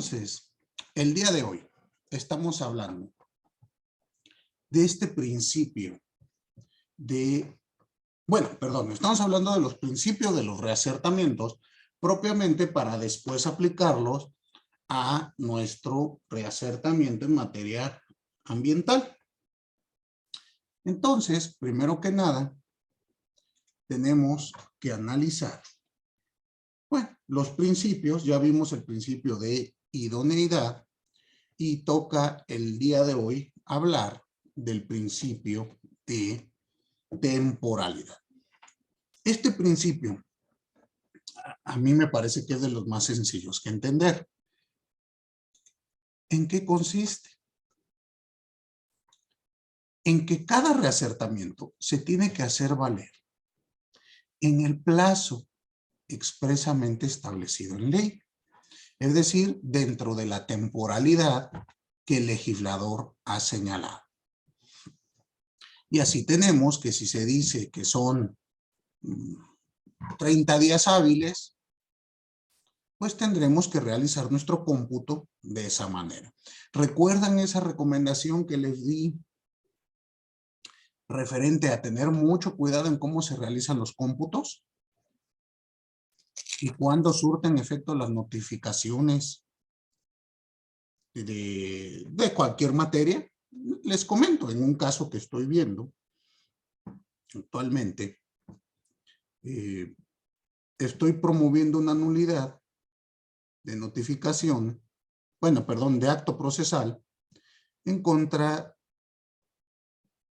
Entonces, el día de hoy estamos hablando de este principio estamos hablando de los principios de los reacertamientos propiamente para después aplicarlos a nuestro reacertamiento en materia ambiental. Entonces, primero que nada, tenemos que analizar, los principios. Ya vimos el principio de idoneidad y toca el día de hoy hablar del principio de temporalidad. Este principio a mí me parece que es de los más sencillos que entender. ¿En qué consiste? En que cada reacertamiento se tiene que hacer valer en el plazo expresamente establecido en ley, es decir, dentro de la temporalidad que el legislador ha señalado. Y así tenemos que si se dice que son 30 días hábiles, pues tendremos que realizar nuestro cómputo de esa manera. ¿Recuerdan esa recomendación que les di referente a tener mucho cuidado en cómo se realizan los cómputos? Y cuándo surten efecto las notificaciones de cualquier materia. Les comento, en un caso que estoy viendo actualmente, estoy promoviendo una nulidad de notificación, de acto procesal en contra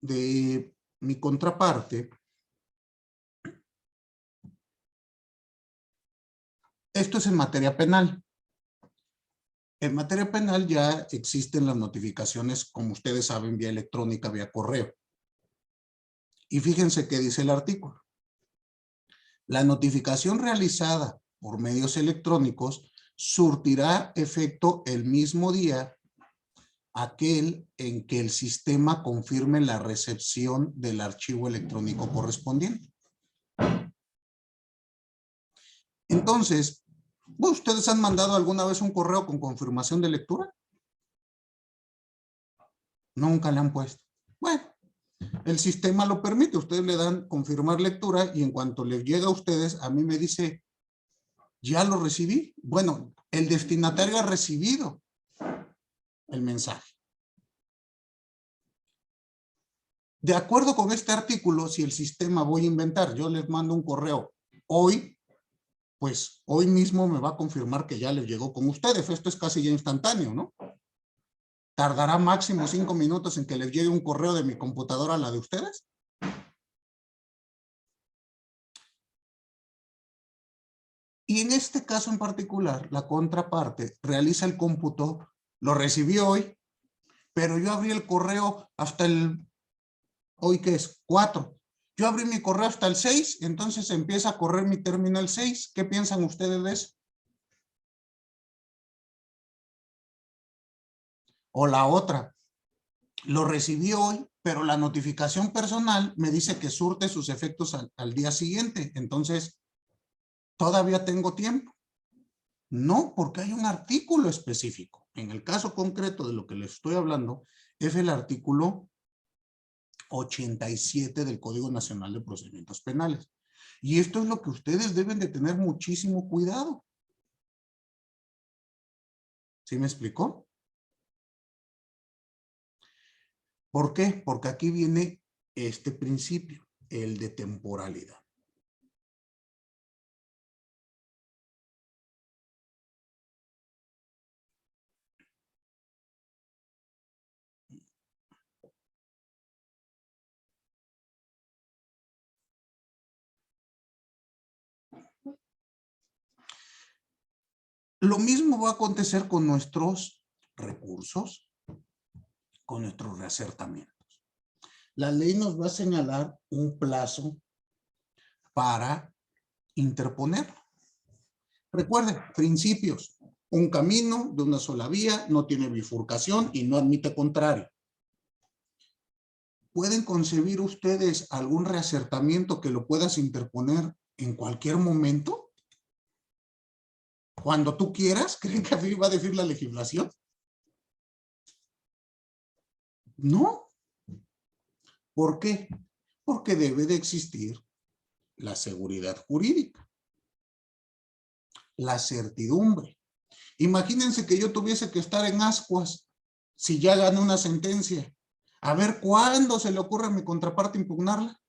de mi contraparte. Esto es en materia penal. En materia penal ya existen las notificaciones, como ustedes saben, vía electrónica, vía correo. Y fíjense qué dice el artículo. La notificación realizada por medios electrónicos surtirá efecto el mismo día aquel en que el sistema confirme la recepción del archivo electrónico correspondiente. Entonces, ¿ustedes han mandado alguna vez un correo con confirmación de lectura? Nunca le han puesto. Bueno, el sistema lo permite. Ustedes le dan confirmar lectura y en cuanto les llega a ustedes, a mí me dice, ya lo recibí. Bueno, el destinatario ha recibido el mensaje. De acuerdo con este artículo, si el sistema, voy a inventar, yo les mando un correo hoy, pues hoy mismo me va a confirmar que ya les llegó con ustedes. Esto es casi ya instantáneo, ¿no? ¿Tardará máximo 5 minutos en que les llegue un correo de mi computadora a la de ustedes? Y en este caso en particular, la contraparte realiza el cómputo, lo recibí hoy, pero yo abrí el correo hasta hoy que es 4. Yo abrí mi correo hasta el 6, entonces empieza a correr mi término el 6. ¿Qué piensan ustedes de eso? O la otra, lo recibí hoy, pero la notificación personal me dice que surte sus efectos al día siguiente. Entonces, ¿todavía tengo tiempo? No, porque hay un artículo específico. En el caso concreto de lo que les estoy hablando, es el artículo 87 del Código Nacional de Procedimientos Penales. Y esto es lo que ustedes deben de tener muchísimo cuidado. ¿Sí me explicó? ¿Por qué? Porque aquí viene este principio, el de temporalidad. Lo mismo va a acontecer con nuestros recursos, con nuestros reacertamientos. La ley nos va a señalar un plazo para interponer. Recuerden, principios. Un camino de una sola vía, no tiene bifurcación y no admite contrario. ¿Pueden concebir ustedes algún reacertamiento que lo puedas interponer en cualquier momento? cuando tú quieras? ¿Creen que así va a decir la legislación? No. ¿Por qué? Porque debe de existir la seguridad jurídica, la certidumbre. Imagínense que yo tuviese que estar en ascuas si ya ganó una sentencia. A ver cuándo se le ocurre a mi contraparte impugnarla.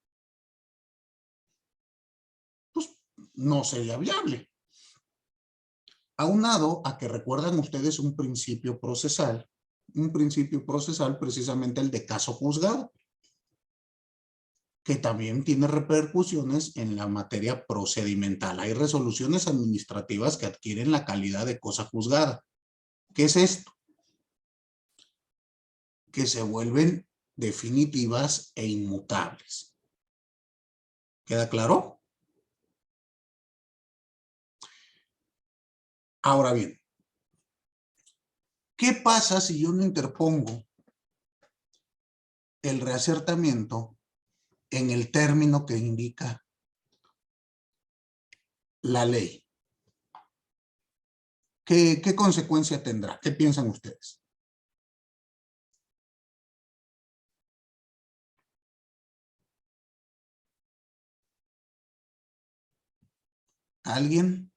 Pues no sería viable. Aunado a que recuerdan ustedes un principio procesal precisamente el de caso juzgado, que también tiene repercusiones en la materia procedimental. Hay resoluciones administrativas que adquieren la calidad de cosa juzgada. ¿Qué es esto? Que se vuelven definitivas e inmutables. ¿Queda claro? Ahora bien, ¿qué pasa si yo no interpongo el reacertamiento en el término que indica la ley? ¿Qué consecuencia tendrá? ¿Qué piensan ustedes? ¿Alguien?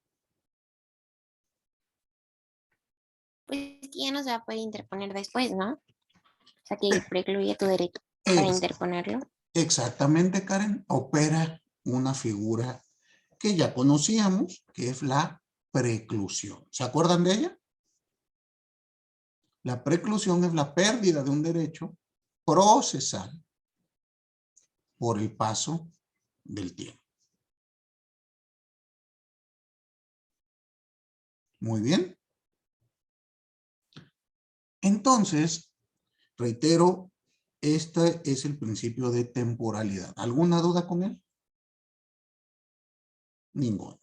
Pues ya no se va a poder interponer después, ¿no? O sea, que precluye tu derecho para Es, interponerlo. exactamente, Karen. Opera una figura que ya conocíamos, que es la preclusión. ¿Se acuerdan de ella? La preclusión es la pérdida de un derecho procesal por el paso del tiempo. Muy bien. Entonces, reitero, este es el principio de temporalidad. ¿Alguna duda con él? Ninguna.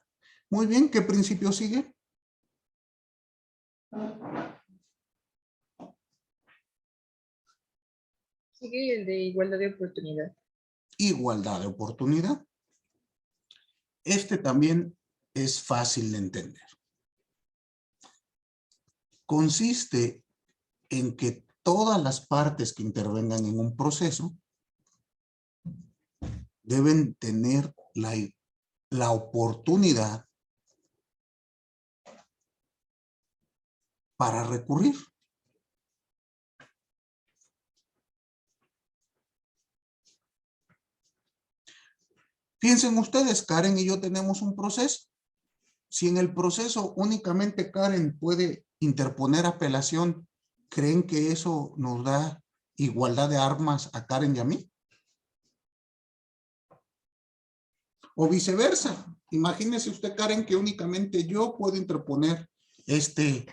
Muy bien, ¿qué principio sigue? Sigue el de igualdad de oportunidad. Igualdad de oportunidad. Este también es fácil de entender. Consiste en que todas las partes que intervengan en un proceso deben tener la oportunidad para recurrir. Piensen ustedes, Karen y yo tenemos un proceso. Si en el proceso únicamente Karen puede interponer apelación, ¿creen que eso nos da igualdad de armas a Karen y a mí? O viceversa. Imagínese usted, Karen, que únicamente yo puedo interponer este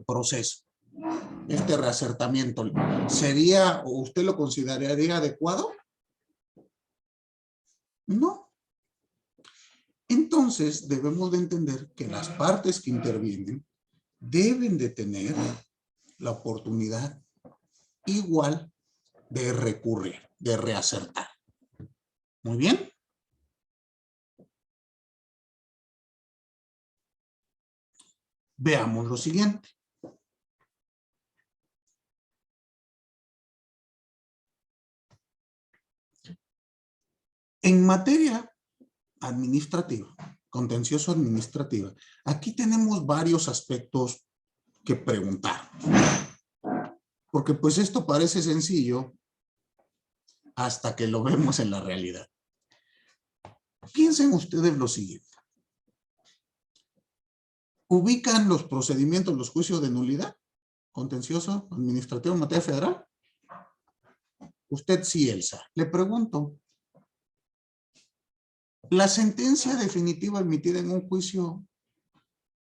proceso, este reacertamiento. ¿Sería o usted lo consideraría adecuado? No. Entonces, debemos de entender que las partes que intervienen deben de tener la oportunidad igual de recurrir, de reacertar. Muy bien. Veamos lo siguiente. En materia administrativa, contencioso administrativa, aquí tenemos varios aspectos que preguntar. Porque pues esto parece sencillo hasta que lo vemos en la realidad. Piensen ustedes lo siguiente. ¿Ubican los procedimientos, los juicios de nulidad? Contencioso administrativo en materia federal. Usted sí, Elsa. Le pregunto, ¿la sentencia definitiva emitida en un juicio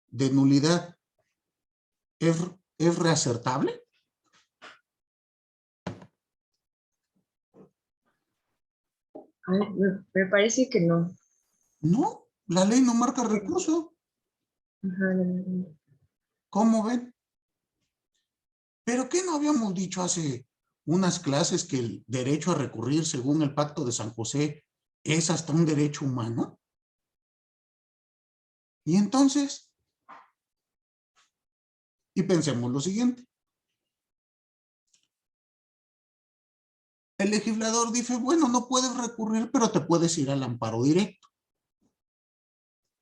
de nulidad es reacertable? Ay, me parece que no. No, la ley no marca recurso. Ajá, ¿Cómo ven? ¿Pero qué no habíamos dicho hace unas clases que el derecho a recurrir según el Pacto de San José es hasta un derecho humano? Y entonces, y pensemos lo siguiente. El legislador dice, bueno, no puedes recurrir, pero te puedes ir al amparo directo.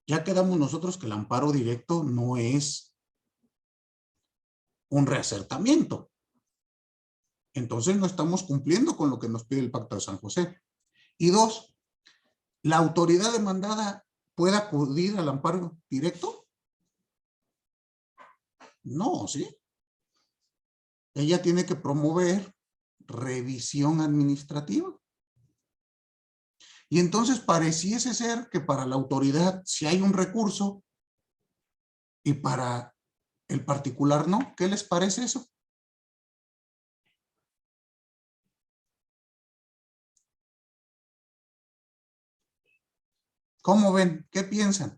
Ya quedamos nosotros que el amparo directo no es un reacertamiento. Entonces no estamos cumpliendo con lo que nos pide el Pacto de San José. Y dos, ¿la autoridad demandada puede acudir al amparo directo? No, ¿sí? Ella tiene que promover revisión administrativa. Y entonces pareciese ser que para la autoridad si hay un recurso y para el particular no. ¿Qué les parece eso? ¿Cómo ven? ¿Qué piensan?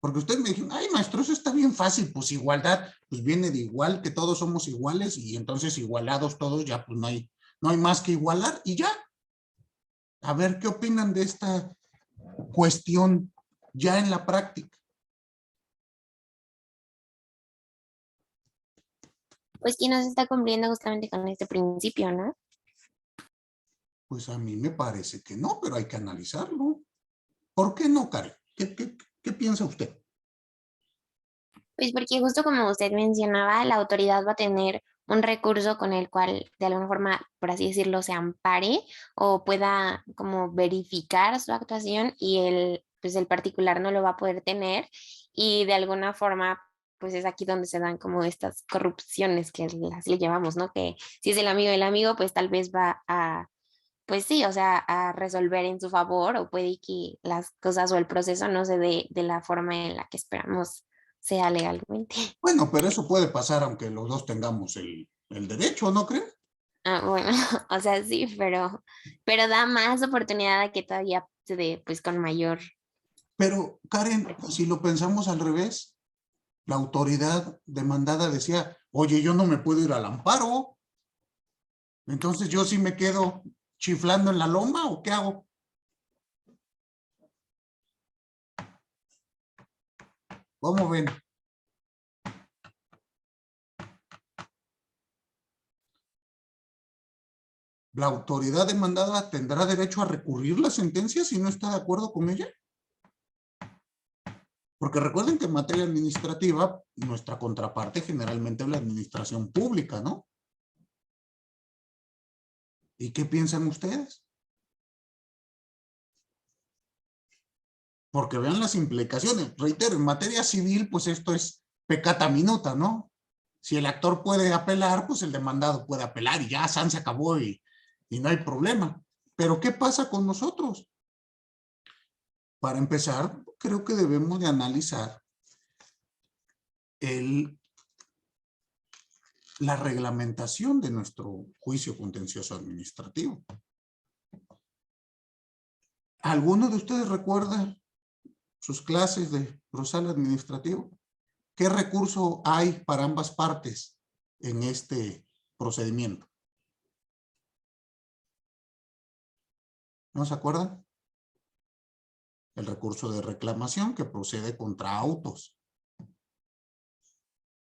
Porque ustedes me dijeron, ay maestro, eso está bien fácil, pues igualdad, pues viene de igual, que todos somos iguales y entonces igualados todos, ya pues no hay más que igualar y ya. A ver, ¿qué opinan de esta cuestión ya en la práctica? Pues que no se está cumpliendo justamente con este principio, ¿no? Pues a mí me parece que no, pero hay que analizarlo. ¿Por qué no, Karen? ¿Qué piensa usted? Pues porque justo como usted mencionaba, la autoridad va a tener un recurso con el cual de alguna forma, por así decirlo, se ampare o pueda como verificar su actuación y pues el particular no lo va a poder tener y de alguna forma pues es aquí donde se dan como estas corrupciones que así le llamamos, ¿no? Que si es el amigo del amigo, pues tal vez va a, pues sí, o sea, a resolver en su favor o puede que las cosas o el proceso no se dé de la forma en la que esperamos sea legalmente. Bueno, pero eso puede pasar aunque los dos tengamos el derecho, ¿no creen? Ah, bueno, o sea, sí, pero da más oportunidad a que todavía se dé pues con mayor. Pero, Karen, si lo pensamos al revés, la autoridad demandada decía, oye, yo no me puedo ir al amparo, entonces yo sí me quedo chiflando en la loma, ¿o qué hago? ¿Cómo ven? ¿La autoridad demandada tendrá derecho a recurrir la sentencia si no está de acuerdo con ella? Porque recuerden que en materia administrativa, nuestra contraparte generalmente es la administración pública, ¿no? ¿Y qué piensan ustedes? Porque vean las implicaciones. Reitero, en materia civil, pues esto es peccata minuta, ¿no? Si el actor puede apelar, pues el demandado puede apelar y ya, se acabó y no hay problema. Pero ¿qué pasa con nosotros? Para empezar, creo que debemos de analizar la reglamentación de nuestro juicio contencioso administrativo. ¿Alguno de ustedes recuerda sus clases de procesal administrativo? ¿Qué recurso hay para ambas partes en este procedimiento? ¿No se acuerdan? El recurso de reclamación que procede contra autos.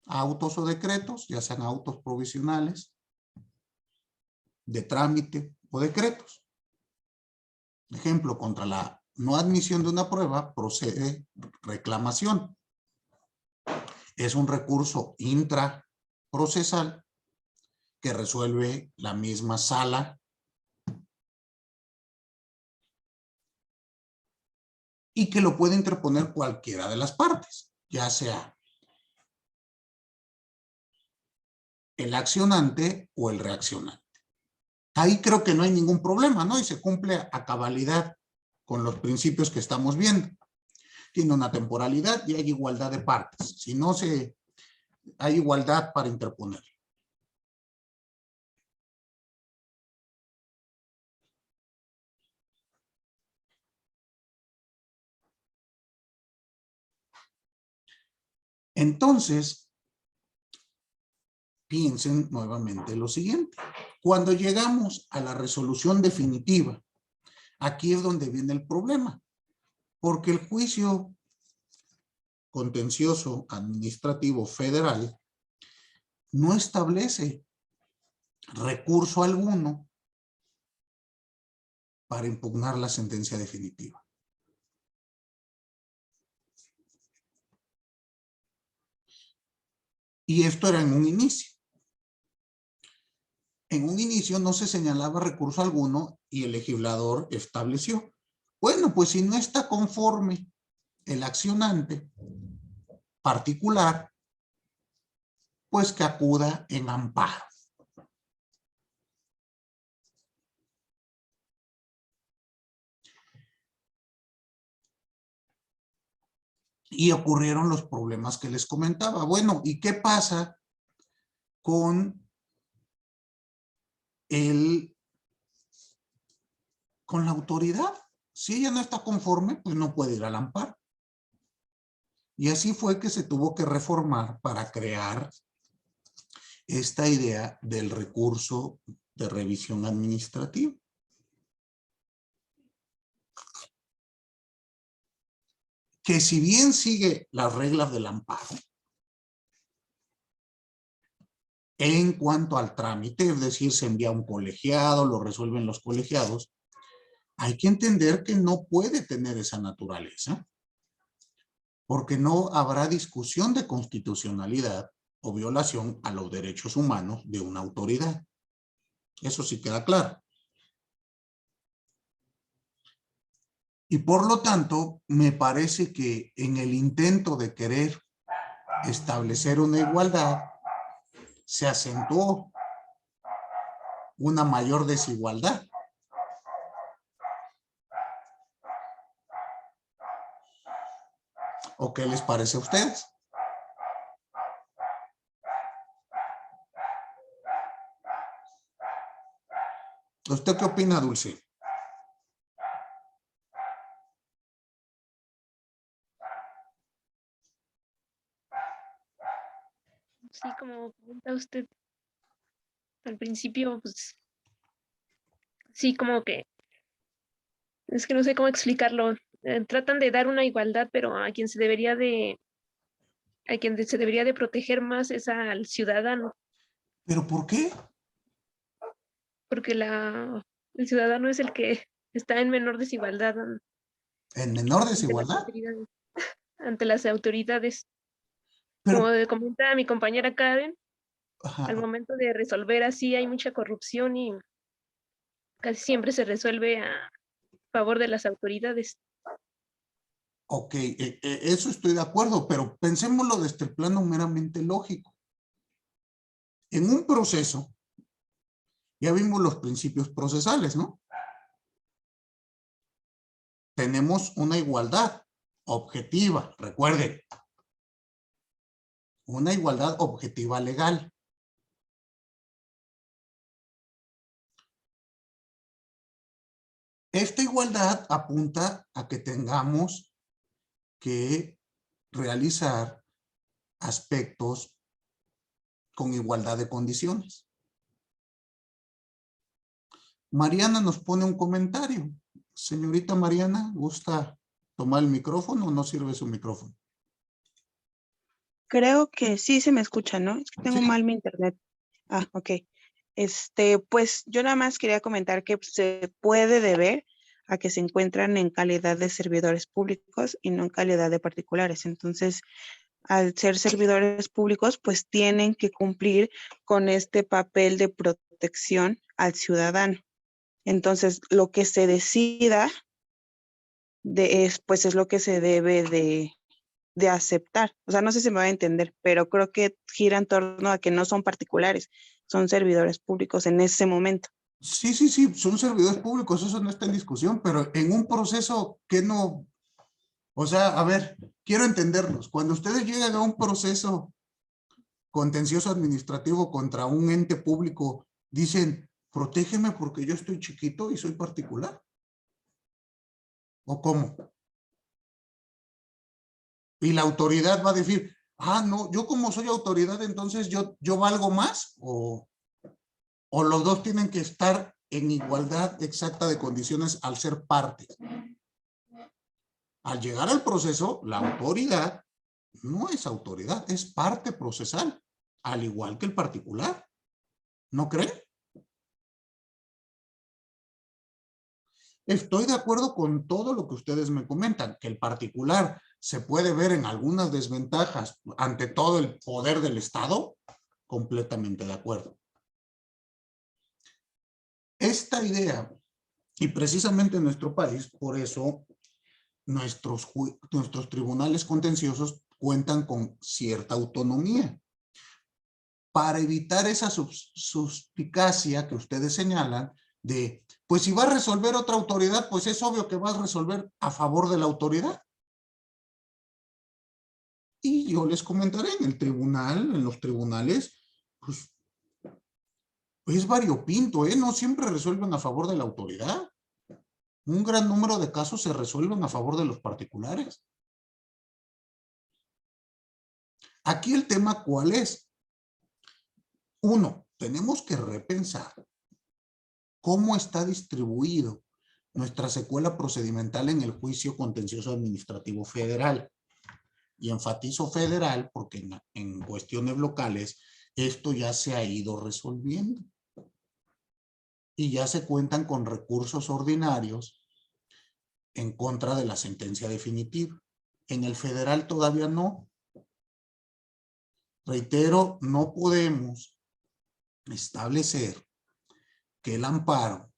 Autos o decretos, ya sean autos provisionales, de trámite o decretos. Ejemplo, contra la no admisión de una prueba procede reclamación. Es un recurso intraprocesal que resuelve la misma sala y que lo puede interponer cualquiera de las partes, ya sea el accionante o el reaccionante. Ahí creo que no hay ningún problema, ¿no? Y se cumple a cabalidad con los principios que estamos viendo. Tiene una temporalidad y hay igualdad de partes. Si no hay igualdad para interponer. Entonces, piensen nuevamente lo siguiente. Cuando llegamos a la resolución definitiva, aquí es donde viene el problema, porque el juicio Contencioso Administrativo Federal no establece recurso alguno para impugnar la sentencia definitiva. Y esto era en un inicio. En un inicio no se señalaba recurso alguno y el legislador estableció. Bueno, pues si no está conforme el accionante particular, pues que acuda en amparo. Y ocurrieron los problemas que les comentaba. Bueno, ¿y qué pasa con la autoridad? Si ella no está conforme, pues no puede ir al amparo. Y así fue que se tuvo que reformar para crear esta idea del recurso de revisión administrativa. Que si bien sigue las reglas del amparo, en cuanto al trámite, es decir, se envía a un colegiado, lo resuelven los colegiados, hay que entender que no puede tener esa naturaleza, porque no habrá discusión de constitucionalidad o violación a los derechos humanos de una autoridad. Eso sí queda claro. Y por lo tanto, me parece que en el intento de querer establecer una igualdad, se acentuó una mayor desigualdad. ¿O qué les parece a ustedes? ¿Usted qué opina, Dulce? Sí, como comenta usted al principio, pues sí, como que es que no sé cómo explicarlo. Tratan de dar una igualdad, pero a quien se debería de proteger más es al ciudadano, ¿Pero por qué? porque el ciudadano es el que está en menor desigualdad ¿En menor ante las desigualdad? autoridades. Ante las autoridades. Pero, Como comenta mi compañera Karen, al ajá, momento de resolver así hay mucha corrupción y casi siempre se resuelve a favor de las autoridades. ok, eso estoy de acuerdo, pero pensémoslo desde el plano meramente lógico. En un proceso, ya vimos los principios procesales, ¿no? Tenemos una igualdad objetiva, recuerden, una igualdad objetiva legal. Esta igualdad apunta a que tengamos que realizar aspectos con igualdad de condiciones. Mariana nos pone un comentario. Señorita Mariana, ¿gusta tomar el micrófono o no sirve su micrófono? Creo que sí se me escucha, ¿no? Es que tengo Sí. mal mi internet. Ah, ok. Pues yo nada más quería comentar que se puede deber a que se encuentran en calidad de servidores públicos y no en calidad de particulares. Entonces, al ser servidores públicos, pues tienen que cumplir con este papel de protección al ciudadano. Entonces, lo que se decida pues es lo que se debe de aceptar. O sea, no sé si me va a entender, pero creo que gira en torno a que no son particulares, son servidores públicos en ese momento. Sí, sí, sí, son servidores públicos, eso no está en discusión, pero en un proceso que no, o sea, a ver, quiero entenderlos. Cuando ustedes llegan a un proceso contencioso administrativo contra un ente público, dicen, protégeme porque yo estoy chiquito y soy particular. ¿O cómo? Y la autoridad va a decir, ah, no, yo como soy autoridad, entonces yo valgo más, o los dos tienen que estar en igualdad exacta de condiciones al ser partes. Al llegar al proceso, la autoridad No es autoridad, es parte procesal, al igual que el particular. ¿No creen? Estoy de acuerdo con todo lo que ustedes me comentan, que el particular se puede ver en algunas desventajas ante todo el poder del Estado. Completamente de acuerdo. Esta idea, y precisamente en nuestro país, por eso nuestros tribunales contenciosos cuentan con cierta autonomía. Para evitar esa suspicacia que ustedes señalan de, pues si va a resolver otra autoridad, pues es obvio que va a resolver a favor de la autoridad. Y yo les comentaré en el tribunal, en los tribunales, pues es variopinto, ¿eh? No siempre resuelven a favor de la autoridad. Un gran número de casos se resuelven a favor de los particulares. Aquí el tema, ¿cuál es? Uno, tenemos que repensar cómo está distribuido nuestra secuela procedimental en el juicio contencioso administrativo federal. Y enfatizo federal porque en cuestiones locales esto ya se ha ido resolviendo. Y ya se cuentan con recursos ordinarios en contra de la sentencia definitiva. En el federal todavía no. Reitero, no podemos establecer que el amparo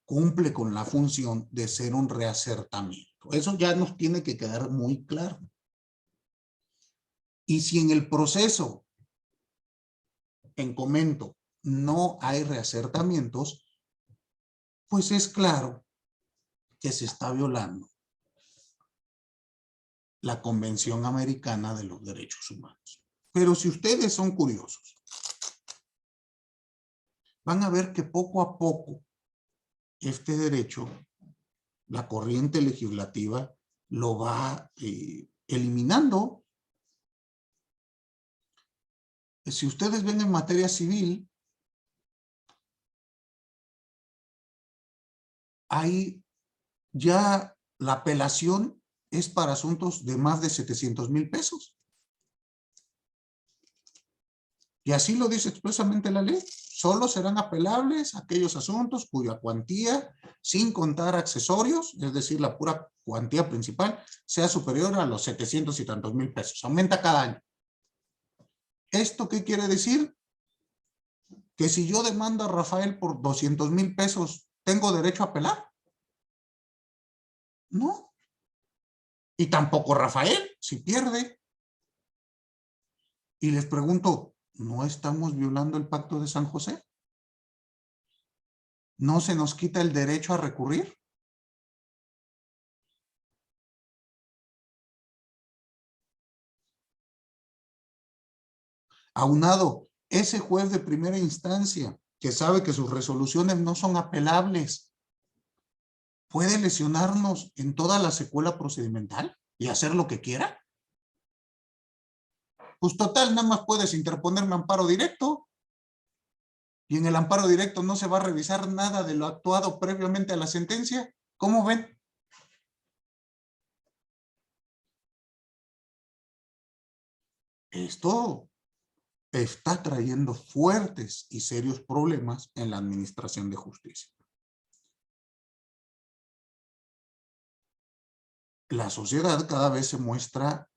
cumple con la función de ser un reacertamiento. Eso ya nos tiene que quedar muy claro. Y si en el proceso, en comento, no hay reacertamientos, pues es claro que se está violando la Convención Americana de los Derechos Humanos. Pero si ustedes son curiosos, van a ver que poco a poco este derecho, la corriente legislativa, lo va eliminando. Si ustedes ven en materia civil, hay ya la apelación es para asuntos de más de 700,000 pesos. Y así lo dice expresamente la ley. Solo serán apelables aquellos asuntos cuya cuantía, sin contar accesorios, es decir, la pura cuantía principal, sea superior a los 700 y tantos mil pesos. Aumenta cada año. ¿Esto qué quiere decir? Que si yo demando a Rafael por 200,000 pesos, ¿tengo derecho a apelar? No. Y tampoco Rafael, si pierde. Y les pregunto, ¿no estamos violando el Pacto de San José? ¿No se nos quita el derecho a recurrir? Aunado, ese juez de primera instancia que sabe que sus resoluciones no son apelables, ¿puede lesionarnos en toda la secuela procedimental y hacer lo que quiera? Pues total, nada más puedes interponerme amparo directo. Y en el amparo directo no se va a revisar nada de lo actuado previamente a la sentencia. ¿Cómo ven? Esto está trayendo fuertes y serios problemas en la administración de justicia. La sociedad cada vez se muestra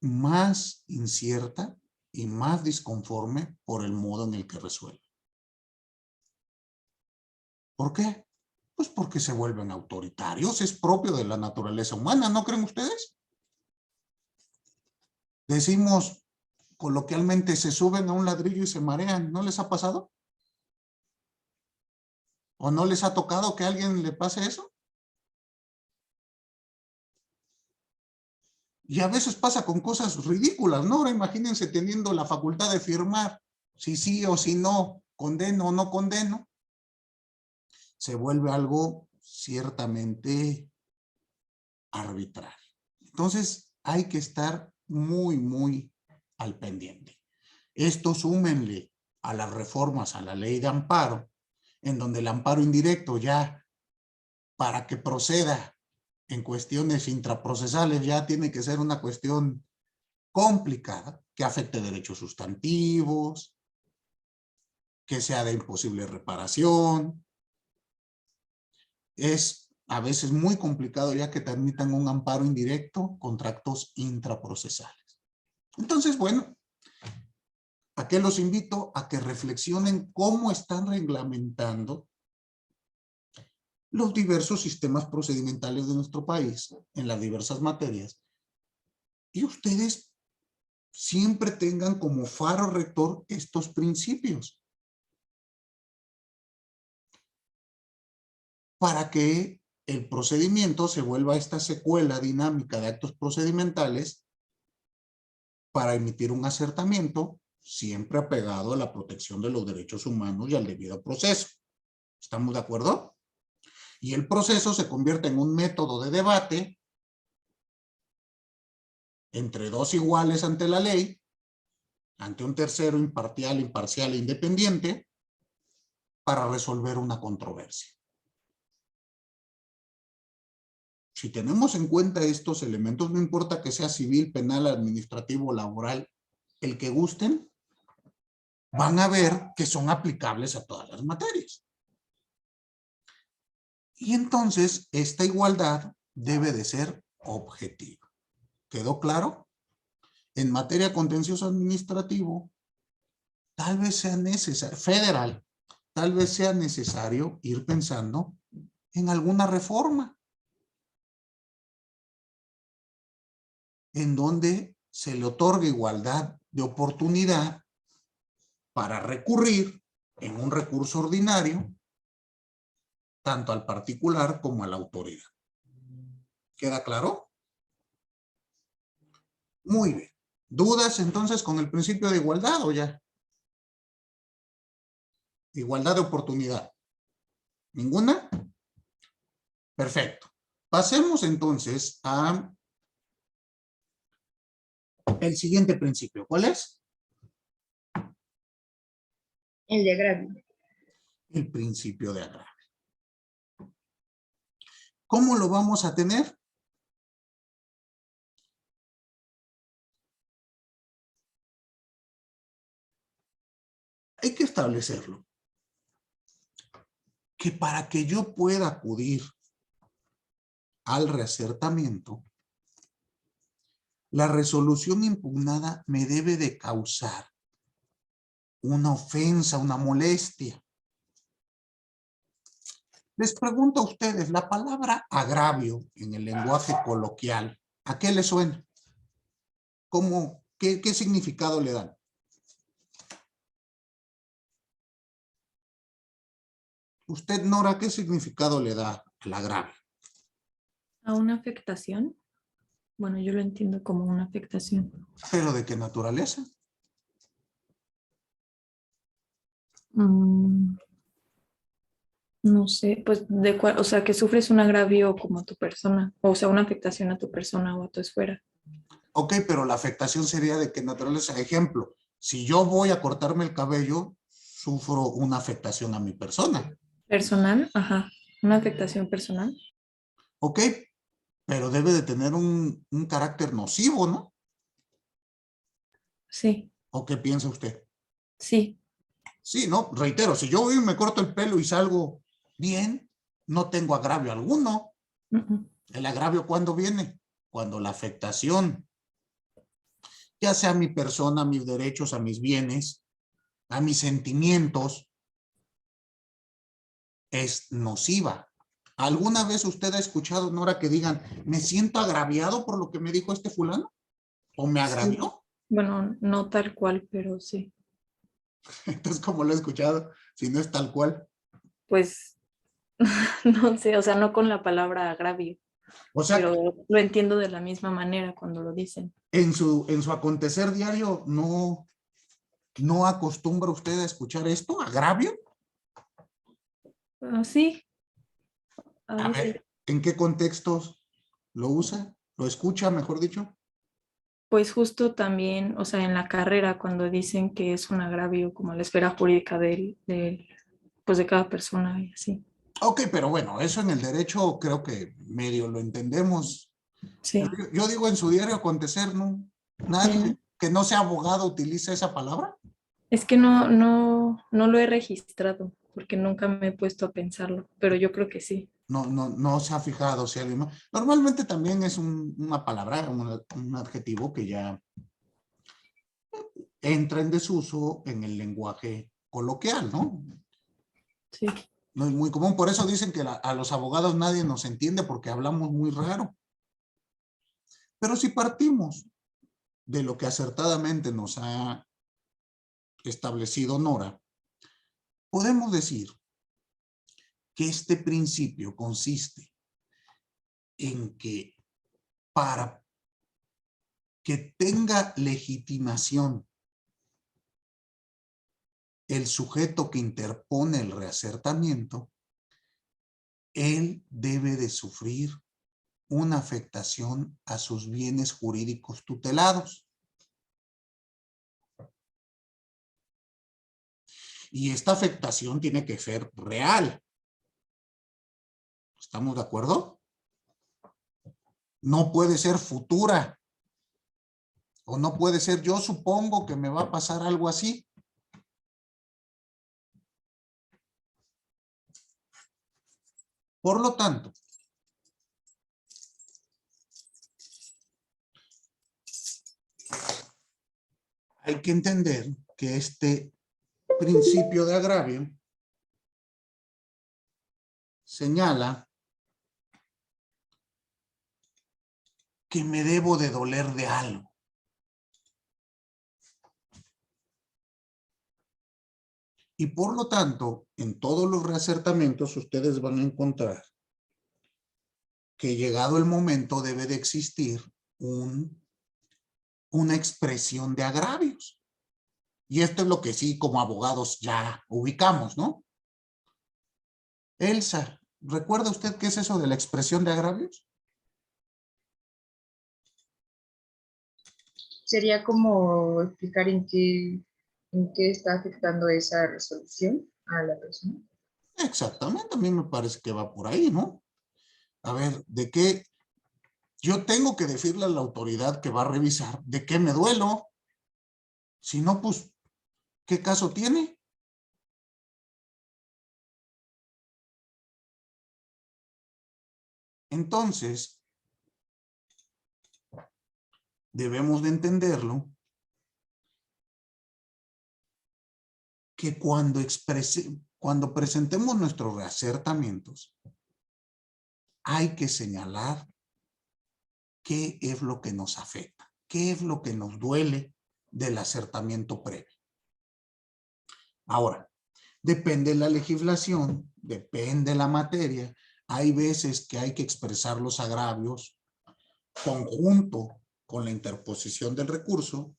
más incierta y más disconforme por el modo en el que resuelve. ¿Por qué? Pues porque se vuelven autoritarios, es propio de la naturaleza humana, ¿no creen ustedes? Decimos coloquialmente, se suben a un ladrillo y se marean, ¿no les ha pasado? ¿O no les ha tocado que a alguien le pase eso? Y a veces pasa con cosas ridículas, ¿no? Ahora imagínense teniendo la facultad de firmar si sí o si no, condeno o no condeno. Se vuelve algo ciertamente arbitrario. Entonces hay que estar muy, muy al pendiente. Esto súmenle a las reformas a la ley de amparo, en donde el amparo indirecto ya, para que proceda en cuestiones intraprocesales, ya tiene que ser una cuestión complicada, que afecte derechos sustantivos, que sea de imposible reparación. Es a veces muy complicado ya que te admitan un amparo indirecto contra actos intraprocesales. Entonces, bueno, ¿a qué los invito? A que reflexionen cómo están reglamentando los diversos sistemas procedimentales de nuestro país en las diversas materias. Y ustedes siempre tengan como faro rector estos principios, para que el procedimiento se vuelva esta secuela dinámica de actos procedimentales para emitir un acertamiento siempre apegado a la protección de los derechos humanos y al debido proceso. ¿Estamos de acuerdo? Y el proceso se convierte en un método de debate entre dos iguales ante la ley, ante un tercero imparcial, imparcial e independiente, para resolver una controversia. Si tenemos en cuenta estos elementos, no importa que sea civil, penal, administrativo, laboral, el que gusten, van a ver que son aplicables a todas las materias. Y entonces, esta igualdad debe de ser objetiva. ¿Quedó claro? En materia contencioso administrativo, tal vez sea necesario, federal, tal vez sea necesario ir pensando en alguna reforma en donde se le otorgue igualdad de oportunidad para recurrir en un recurso ordinario tanto al particular como a la autoridad. ¿Queda claro? Muy bien. ¿Dudas entonces con el principio de igualdad o ya? Igualdad de oportunidad. ¿Ninguna? Perfecto. Pasemos entonces a el siguiente principio. ¿Cuál es? El de agravio. El principio de agravio. ¿Cómo lo vamos a tener? Hay que establecerlo. Que para que yo pueda acudir al reacertamiento, la resolución impugnada me debe de causar una ofensa, una molestia. Les pregunto a ustedes, la palabra agravio en el lenguaje coloquial, ¿a qué le suena? ¿Cómo, qué significado le dan? Usted, Nora, ¿qué significado le da al agravio? ¿A una afectación? Bueno, yo lo entiendo como una afectación. ¿Pero de qué naturaleza? No sé, pues de cuál, o sea, que sufres un agravio como a tu persona, o sea, una afectación a tu persona o a tu esfera. Ok, pero la afectación sería de qué naturaleza. Ejemplo, si yo voy a cortarme el cabello, sufro una afectación a mi persona. Personal, ajá, una afectación personal. Ok, pero debe de tener un carácter nocivo, ¿no? Sí, ¿O qué piensa usted? sí. Sí, no, reitero, si yo voy y me corto el pelo y salgo bien, no tengo agravio alguno. ¿El agravio cuándo viene? Cuando la afectación, ya sea a mi persona, a mis derechos, a mis bienes, a mis sentimientos, es nociva. ¿Alguna vez usted ha escuchado, Nora, que digan, me siento agraviado por lo que me dijo este fulano? ¿O me agravió? Sí. Bueno, no tal cual, pero sí. Entonces, ¿cómo lo he escuchado? Si no es tal cual. Pues, no sé, o sea, no con la palabra agravio, O sea, pero lo entiendo de la misma manera cuando lo dicen. en su acontecer diario, ¿no acostumbra usted a escuchar esto? ¿Agravio? Sí, A veces. ver, ¿en qué contextos lo usa? ¿Lo escucha, mejor dicho? Pues justo también, o sea, en la carrera, cuando dicen que es un agravio como la esfera jurídica pues de cada persona y así. Ok, pero bueno, eso en el derecho creo que medio lo entendemos. Sí. Pero yo digo en su diario acontecer, ¿no? ¿Nadie que no sea abogado utiliza esa palabra? Es que no lo he registrado porque nunca me he puesto a pensarlo, pero yo creo que sí. No se ha fijado si alguien más. Normalmente también es una palabra, un adjetivo que ya entra en desuso en el lenguaje coloquial, ¿no? Sí. No es muy común, por eso dicen que a los abogados nadie nos entiende porque hablamos muy raro. Pero si partimos de lo que acertadamente nos ha establecido Nora, podemos decir que este principio consiste en que para que tenga legitimación el sujeto que interpone el reasertamiento, él debe de sufrir una afectación a sus bienes jurídicos tutelados. Y esta afectación tiene que ser real. ¿Estamos de acuerdo? No puede ser futura. O no puede ser, yo supongo que me va a pasar algo así. Por lo tanto, hay que entender que este principio de agravio señala que me debo de doler de algo. Y por lo tanto, en todos los reasertamientos ustedes van a encontrar que llegado el momento debe de existir una expresión de agravios. Y esto es lo que sí como abogados ya ubicamos, ¿no? Elsa, ¿recuerda usted qué es eso de la expresión de agravios? Sería como explicar en qué está afectando esa resolución a la persona. Exactamente, a mí me parece que va por ahí, ¿no? A ver, ¿de qué? Yo tengo que decirle a la autoridad que va a revisar de qué me duelo. Si no, pues, ¿qué caso tiene? Entonces, debemos de entenderlo que cuando presentemos nuestros reasertamientos, hay que señalar qué es lo que nos afecta, qué es lo que nos duele del acertamiento previo. Ahora, depende la legislación, depende la materia. Hay veces que hay que expresar los agravios conjunto con la interposición del recurso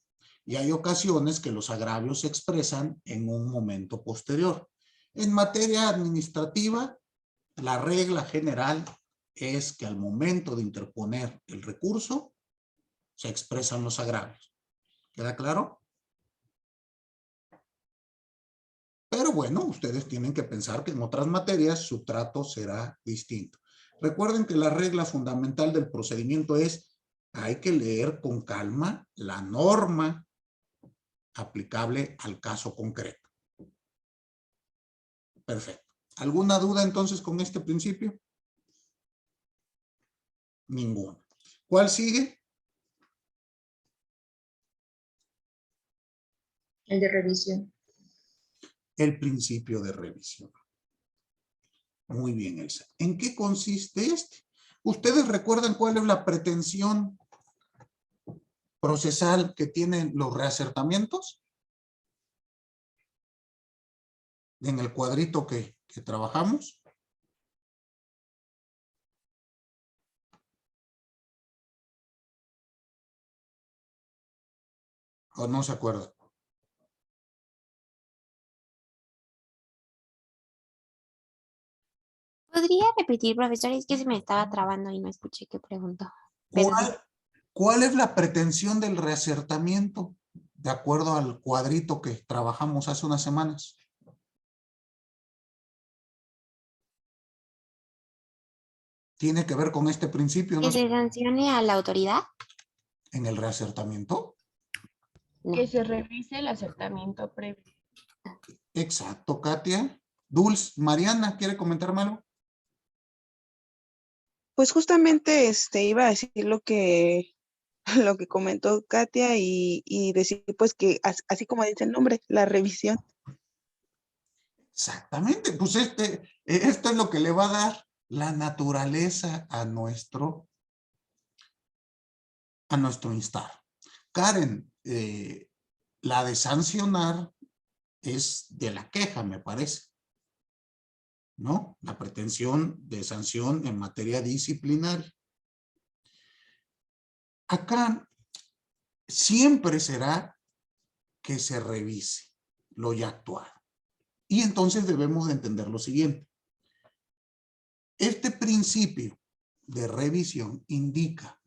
y hay ocasiones que los agravios se expresan en un momento posterior. En materia administrativa, la regla general es que al momento de interponer el recurso se expresan los agravios. ¿Queda claro? Pero bueno, ustedes tienen que pensar que en otras materias su trato será distinto. Recuerden que la regla fundamental del procedimiento es hay que leer con calma la norma aplicable al caso concreto. Perfecto. ¿Alguna duda entonces con este principio? Ninguna. ¿Cuál sigue? El de revisión. El principio de revisión. Muy bien, Elsa. ¿En qué consiste este? ¿Ustedes recuerdan cuál es la pretensión procesal que tienen los reasertamientos? En el cuadrito que trabajamos. ¿O no se acuerdan? ¿Podría repetir, profesor? Es que se me estaba trabando y no escuché qué preguntó. Pero sí. ¿Cuál es la pretensión del reasertamiento? De acuerdo al cuadrito que trabajamos hace unas semanas. Tiene que ver con este principio, ¿no? ¿Que se sancione a la autoridad? En el reasertamiento. No. Que se revise el acercamiento previo. Exacto, Katia. Dulce, Mariana, ¿quiere comentarme algo? Pues justamente iba a decir lo que, lo que comentó Katia y decir pues que así como dice el nombre, la revisión. Exactamente, pues esto es lo que le va a dar la naturaleza a nuestro instar. Karen, la de sancionar es de la queja, me parece, ¿no? La pretensión de sanción en materia disciplinaria. Acá siempre será que se revise lo ya actuado. Y entonces debemos de entender lo siguiente. Este principio de revisión indica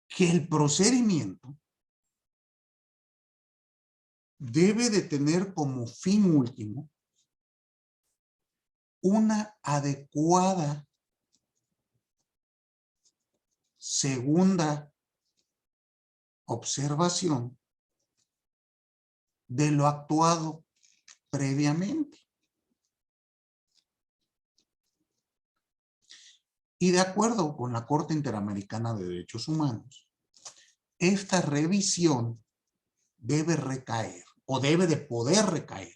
que el procedimiento debe de tener como fin último una adecuada segunda observación de lo actuado previamente. Y de acuerdo con la Corte Interamericana de Derechos Humanos, esta revisión debe recaer o debe de poder recaer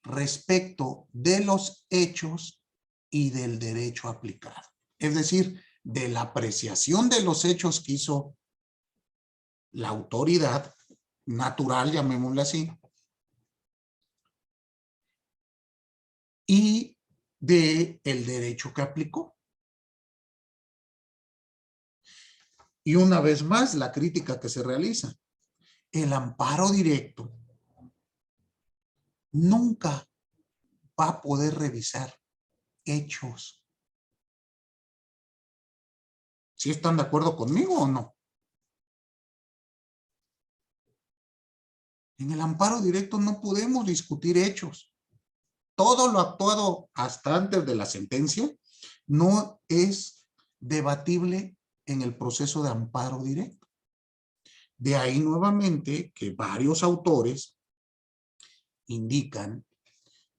respecto de los hechos y del derecho aplicado. Es decir, de la apreciación de los hechos que hizo la autoridad natural, llamémosle así, y de el derecho que aplicó. Y una vez más, la crítica que se realiza. El amparo directo nunca va a poder revisar hechos. ¿Sí están de acuerdo conmigo o no? En el amparo directo no podemos discutir hechos. Todo lo actuado hasta antes de la sentencia no es debatible en el proceso de amparo directo. De ahí nuevamente que varios autores indican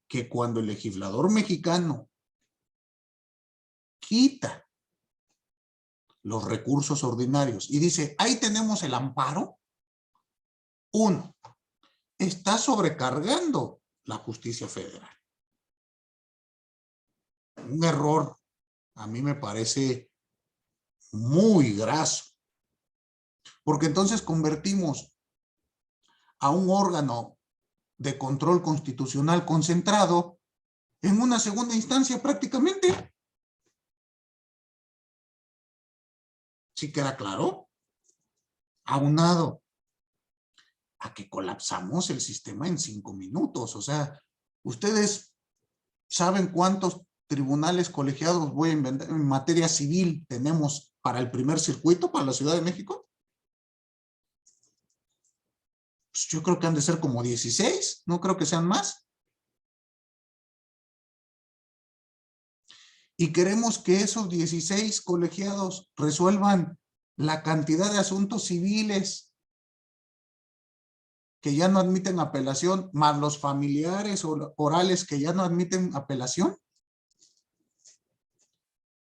que cuando el legislador mexicano quita los recursos ordinarios y dice, ahí tenemos el amparo, uno, está sobrecargando la justicia federal. Un error, a mí me parece muy graso, porque entonces convertimos a un órgano de control constitucional concentrado en una segunda instancia prácticamente. ¿Sí queda claro? Aunado a que colapsamos el sistema en 5 minutos. O sea, ustedes saben cuántos tribunales colegiados, voy a inventar, en materia civil tenemos para el primer circuito, para la Ciudad de México. Pues yo creo que han de ser como 16, no creo que sean más. Y queremos que esos 16 colegiados resuelvan la cantidad de asuntos civiles que ya no admiten apelación, más los familiares o orales que ya no admiten apelación.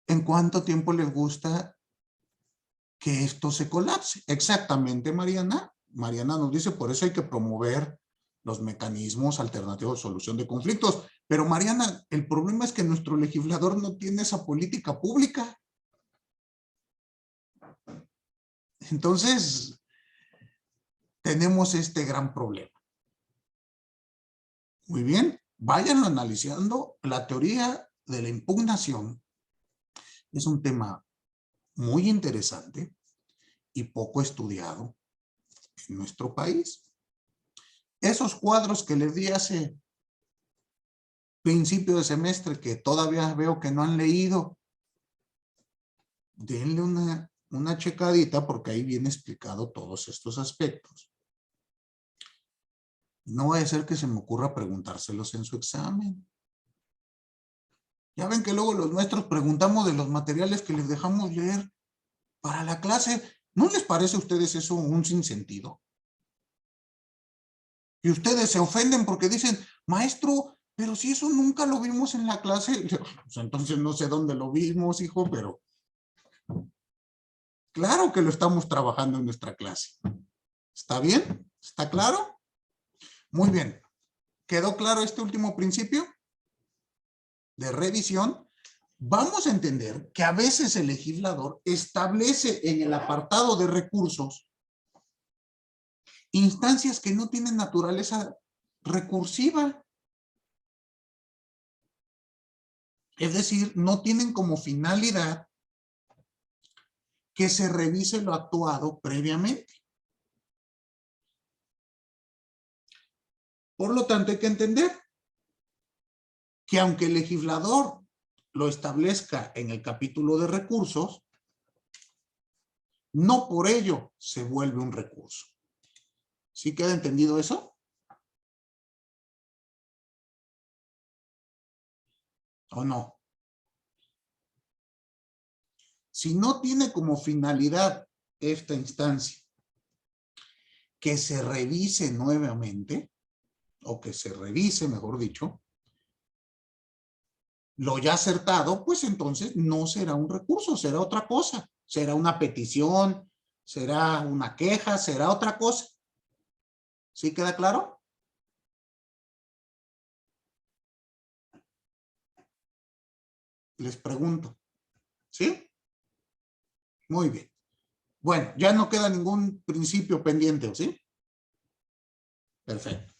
¿En cuánto tiempo les gusta que esto se colapse? Exactamente, Mariana. Mariana nos dice, por eso hay que promover los mecanismos alternativos de solución de conflictos. Pero Mariana, el problema es que nuestro legislador no tiene esa política pública. Entonces, tenemos este gran problema. Muy bien, vayan analizando. La teoría de la impugnación es un tema muy interesante y poco estudiado en nuestro país. Esos cuadros que les di hace principio de semestre que todavía veo que no han leído, denle una checadita porque ahí viene explicado todos estos aspectos. No vaya a ser que se me ocurra preguntárselos en su examen. Ya ven que luego los maestros preguntamos de los materiales que les dejamos leer para la clase ¿No les parece a ustedes eso un sinsentido? Y ustedes se ofenden porque dicen, maestro, pero si eso nunca lo vimos en la clase. Pues entonces no sé dónde lo vimos, hijo, pero claro que lo estamos trabajando en nuestra clase. ¿Está bien? ¿Está claro? Muy bien. ¿Quedó claro este último principio de revisión? Vamos a entender que a veces el legislador establece en el apartado de recursos instancias que no tienen naturaleza recursiva. Es decir, no tienen como finalidad que se revise lo actuado previamente. Por lo tanto, hay que entender que aunque el legislador lo establezca en el capítulo de recursos, no por ello se vuelve un recurso. ¿Sí queda entendido eso? ¿O no? Si no tiene como finalidad esta instancia que se revise nuevamente, o que se revise, mejor dicho, lo ya acertado, pues entonces no será un recurso, será otra cosa. Será una petición, será una queja, será otra cosa. ¿Sí queda claro? Les pregunto. ¿Sí? Muy bien. Bueno, ya no queda ningún principio pendiente, ¿o sí? Perfecto.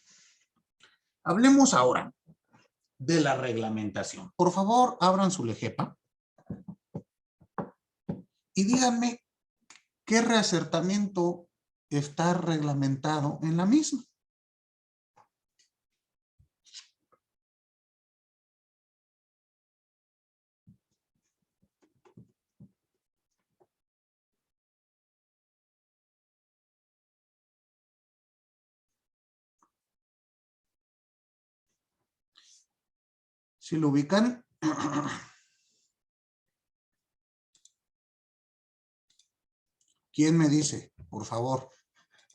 Hablemos ahora de la reglamentación. Por favor, abran su LEGEPA y díganme qué reacertamiento está reglamentado en la misma. Si lo ubican, ¿quién me dice? Por favor.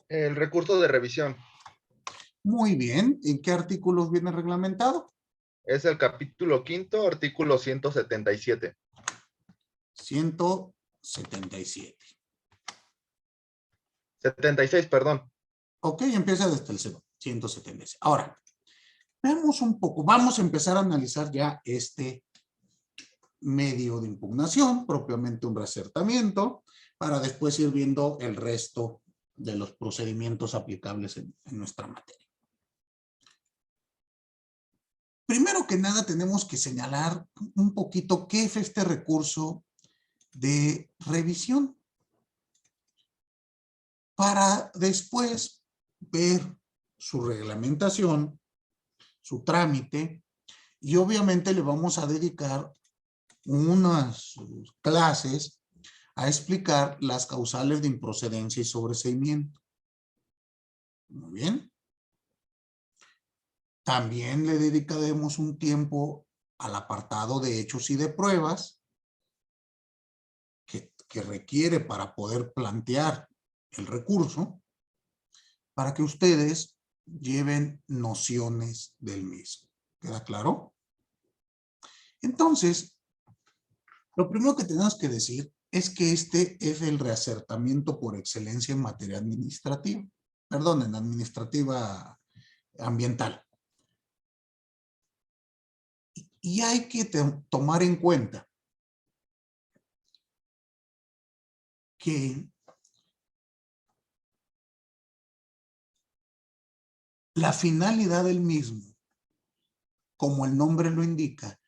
El recurso de revisión. Muy bien. ¿En qué artículos viene reglamentado? Es el capítulo 5, artículo 177. 177. 76, perdón. Ok, empieza desde el 176. Ahora, veamos un poco. Vamos a empezar a analizar ya este medio de impugnación, propiamente un reacertamiento, para después ir viendo el resto de los procedimientos aplicables en nuestra materia. Primero que nada tenemos que señalar un poquito qué es este recurso de revisión para después ver su reglamentación, su trámite, y obviamente le vamos a dedicar unas clases a explicar las causales de improcedencia y sobreseimiento. Muy bien. También le dedicaremos un tiempo al apartado de hechos y de pruebas que requiere para poder plantear el recurso, para que ustedes lleven nociones del mismo. ¿Queda claro? Entonces, lo primero que tenemos que decir es que este es el reacertamiento por excelencia en materia administrativa. Perdón, en administrativa ambiental. Y hay que tomar en cuenta que la finalidad del mismo, como el nombre lo indica,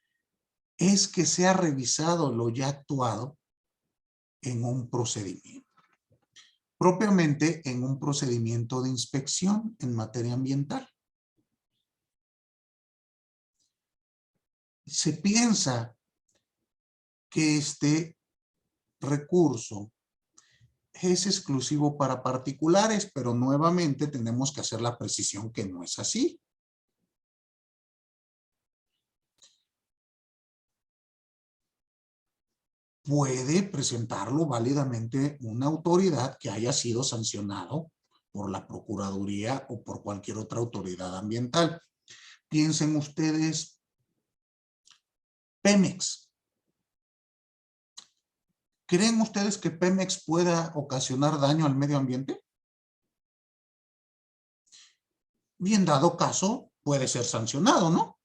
es que sea revisado lo ya actuado en un procedimiento. Propiamente en un procedimiento de inspección en materia ambiental. Se piensa que este recurso es exclusivo para particulares, pero nuevamente tenemos que hacer la precisión que no es así. puede presentarlo válidamente una autoridad que haya sido sancionado por la Procuraduría o por cualquier otra autoridad ambiental. Piensen ustedes, Pemex. ¿Creen ustedes que Pemex pueda ocasionar daño al medio ambiente? Bien dado caso, puede ser sancionado, ¿no?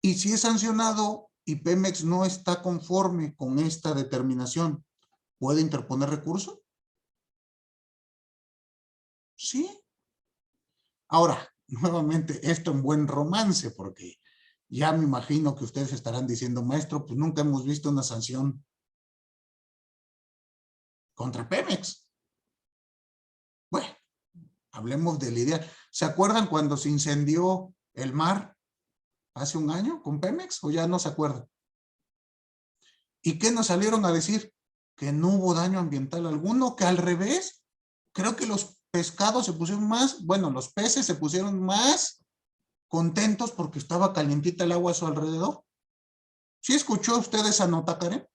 Y si es sancionado y Pemex no está conforme con esta determinación, ¿puede interponer recurso? Sí. Ahora, nuevamente, esto en buen romance, porque ya me imagino que ustedes estarán diciendo, maestro, pues nunca hemos visto una sanción contra Pemex. Bueno, hablemos del ideal. ¿Se acuerdan cuando se incendió el mar hace un año con Pemex o ya no se acuerdan? ¿Y qué nos salieron a decir? Que no hubo daño ambiental alguno, que al revés, creo que los pescados se pusieron más, bueno, los peces se pusieron más contentos porque estaba calientita el agua a su alrededor. ¿Sí escuchó usted esa nota, Karen?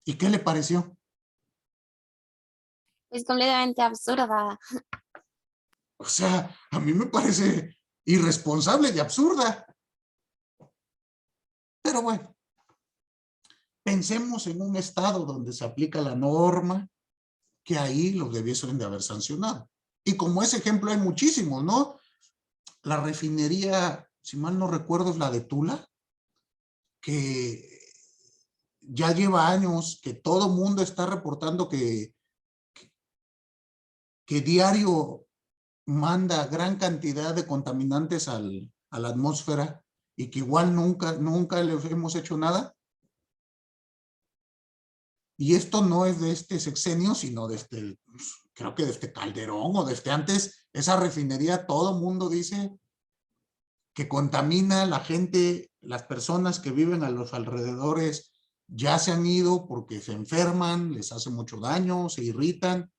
¿Y qué le pareció? Es completamente absurda. O sea, a mí me parece irresponsable y absurda. Pero bueno, pensemos en un estado donde se aplica la norma, que ahí los debiesen de haber sancionado. Y como ese ejemplo hay muchísimos, ¿no? La refinería, si mal no recuerdo, es la de Tula, que ya lleva años, que todo mundo está reportando que diario manda gran cantidad de contaminantes a la atmósfera y que igual nunca le hemos hecho nada. Y esto no es de este sexenio, sino de este, creo que de este Calderón o desde antes. Esa refinería, todo mundo dice que contamina, la gente, las personas que viven a los alrededores ya se han ido porque se enferman, les hace mucho daño, se irritan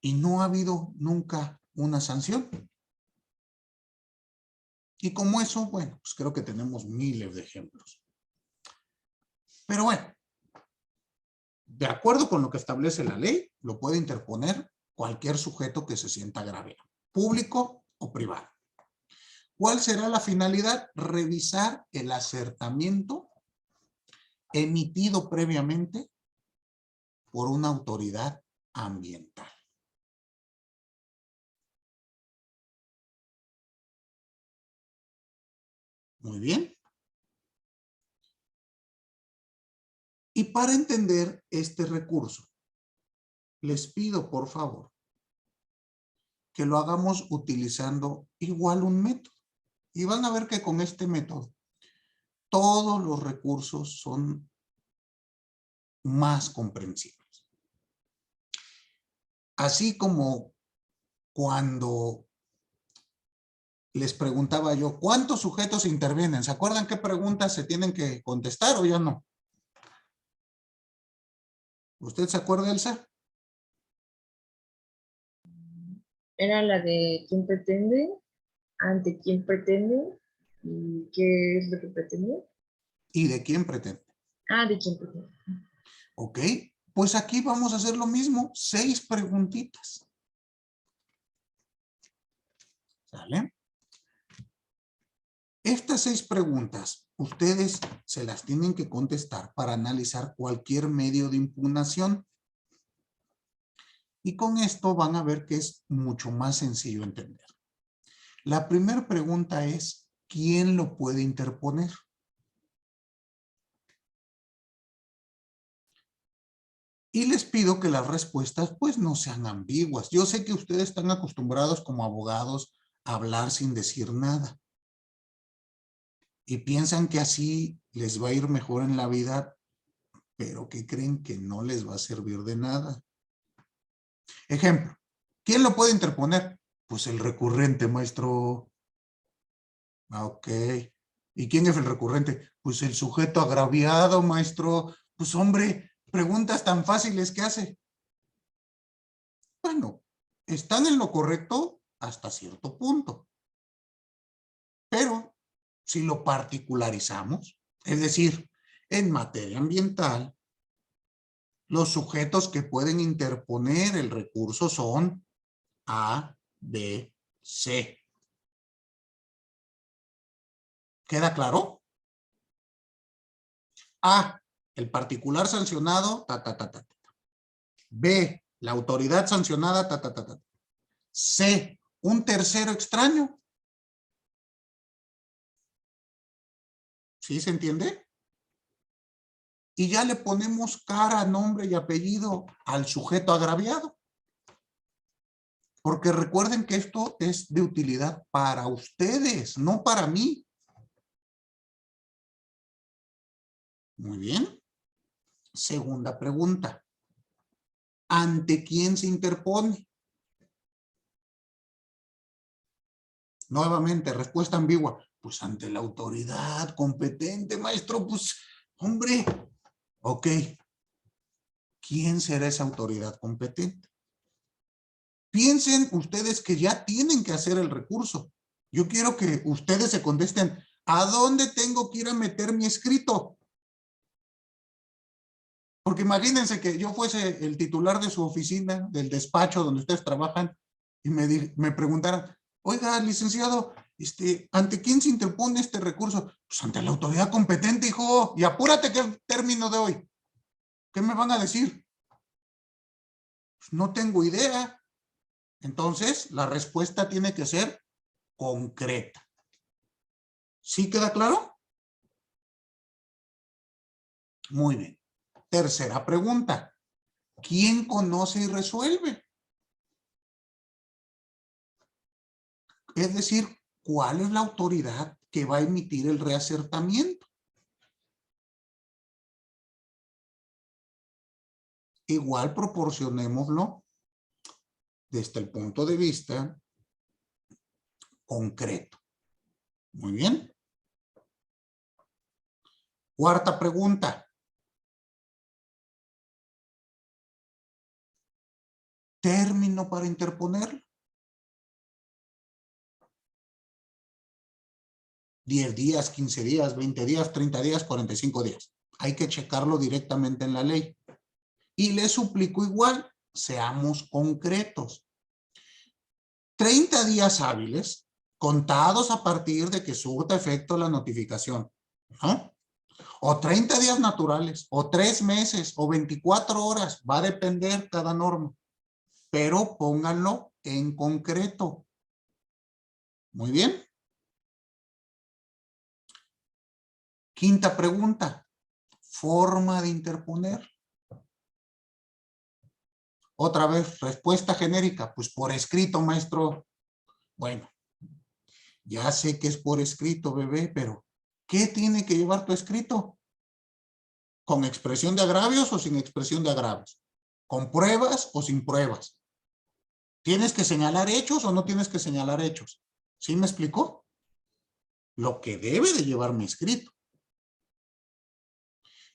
y no ha habido nunca una sanción. Y como eso, bueno, pues creo que tenemos miles de ejemplos. Pero bueno, de acuerdo con lo que establece la ley, lo puede interponer cualquier sujeto que se sienta agraviado, público o privado. ¿Cuál será la finalidad? Revisar el acertamiento emitido previamente por una autoridad ambiental. Muy bien. Y para entender este recurso, les pido por favor que lo hagamos utilizando igual un método. Y van a ver que con este método todos los recursos son más comprensibles. Así como cuando les preguntaba yo, ¿cuántos sujetos intervienen? ¿Se acuerdan qué preguntas se tienen que contestar o ya no? ¿Usted se acuerda, Elsa? Era la de quién pretende, ante quién pretende y qué es lo que pretende. ¿Y de quién pretende? Ah, de quién pretende. Ok, pues aquí vamos a hacer lo mismo, 6 preguntitas. ¿Sale? Estas 6 preguntas, ustedes se las tienen que contestar para analizar cualquier medio de impugnación. Y con esto van a ver que es mucho más sencillo entender. La primera pregunta es, ¿quién lo puede interponer? Y les pido que las respuestas pues no sean ambiguas. Yo sé que ustedes están acostumbrados como abogados a hablar sin decir nada. Y piensan que así les va a ir mejor en la vida, pero ¿qué creen? Que no les va a servir de nada. Ejemplo, ¿quién lo puede interponer? Pues el recurrente, maestro. Ah, ok. ¿Y quién es el recurrente? Pues el sujeto agraviado, maestro. Pues hombre, preguntas tan fáciles que hace. Bueno, están en lo correcto hasta cierto punto. Pero si lo particularizamos, es decir, en materia ambiental, los sujetos que pueden interponer el recurso son A, B, C. ¿Queda claro? A, el particular sancionado, ta, ta, ta, ta, ta. B, la autoridad sancionada, ta, ta, ta, ta. C, un tercero extraño. ¿Sí se entiende? Y ya le ponemos cara, nombre y apellido al sujeto agraviado. Porque recuerden que esto es de utilidad para ustedes, no para mí. Muy bien. Segunda pregunta. ¿Ante quién se interpone? Nuevamente, respuesta ambigua. Pues ante la autoridad competente, maestro. Pues, hombre. Ok. ¿Quién será esa autoridad competente? Piensen ustedes que ya tienen que hacer el recurso. Yo quiero que ustedes se contesten, ¿a dónde tengo que ir a meter mi escrito? Porque imagínense que yo fuese el titular de su oficina, del despacho donde ustedes trabajan, y me preguntaran, oiga, licenciado, ¿ante quién se interpone este recurso? Pues ante la autoridad competente, hijo, y apúrate que es el término de hoy. ¿Qué me van a decir? Pues no tengo idea. Entonces, la respuesta tiene que ser concreta. ¿Sí queda claro? Muy bien. Tercera pregunta. ¿Quién conoce y resuelve? Es decir, ¿cuál es la autoridad que va a emitir el reacertamiento? Igual proporcionémoslo desde el punto de vista concreto. Muy bien. Cuarta pregunta. ¿Término para interponerlo? 10 días, 15 días, 20 días, 30 días, 45 días. Hay que checarlo directamente en la ley. Y les suplico igual, seamos concretos. 30 días hábiles, contados a partir de que surta efecto la notificación, ¿no? O 30 días naturales, o 3 meses, o 24 horas, va a depender cada norma. Pero pónganlo en concreto. Muy bien. Quinta pregunta. Forma de interponer. Otra vez, respuesta genérica. Pues por escrito, maestro. Bueno, ya sé que es por escrito, bebé, pero ¿qué tiene que llevar tu escrito? ¿Con expresión de agravios o sin expresión de agravios? ¿Con pruebas o sin pruebas? ¿Tienes que señalar hechos o no tienes que señalar hechos? ¿Sí me explicó? Lo que debe de llevar mi escrito.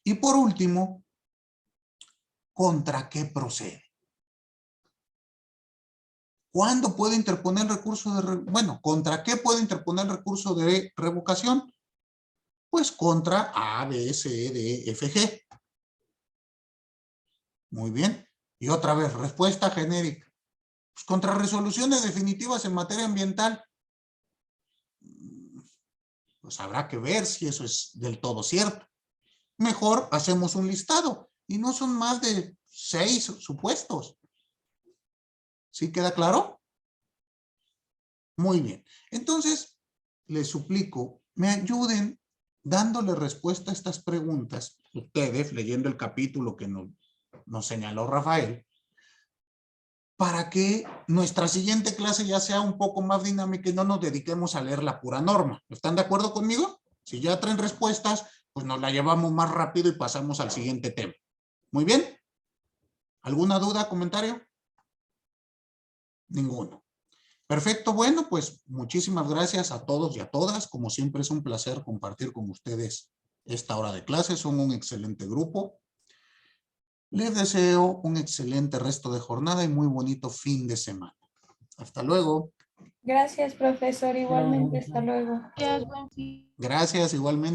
Y por último, ¿contra qué procede? ¿Cuándo puede interponer recurso de bueno, contra qué puede interponer recurso de revocación? Pues contra A, B, C, D, F, G. Muy bien. Y otra vez, respuesta genérica. Pues contra resoluciones definitivas en materia ambiental. Pues habrá que ver si eso es del todo cierto. Mejor hacemos un listado y no son más de 6 supuestos. ¿Sí queda claro? Muy bien. Entonces, les suplico, me ayuden dándole respuesta a estas preguntas, ustedes leyendo el capítulo que nos señaló Rafael, para que nuestra siguiente clase ya sea un poco más dinámica y no nos dediquemos a leer la pura norma. ¿Están de acuerdo conmigo? Si ya traen respuestas, pues nos la llevamos más rápido y pasamos al siguiente tema. Muy bien. ¿Alguna duda, comentario? Ninguno. Perfecto, bueno, pues muchísimas gracias a todos y a todas. Como siempre es un placer compartir con ustedes esta hora de clase. Son un excelente grupo. Les deseo un excelente resto de jornada y muy bonito fin de semana. Hasta luego. Gracias, profesor. Igualmente, hasta luego. Gracias, buen fin. Gracias, igualmente.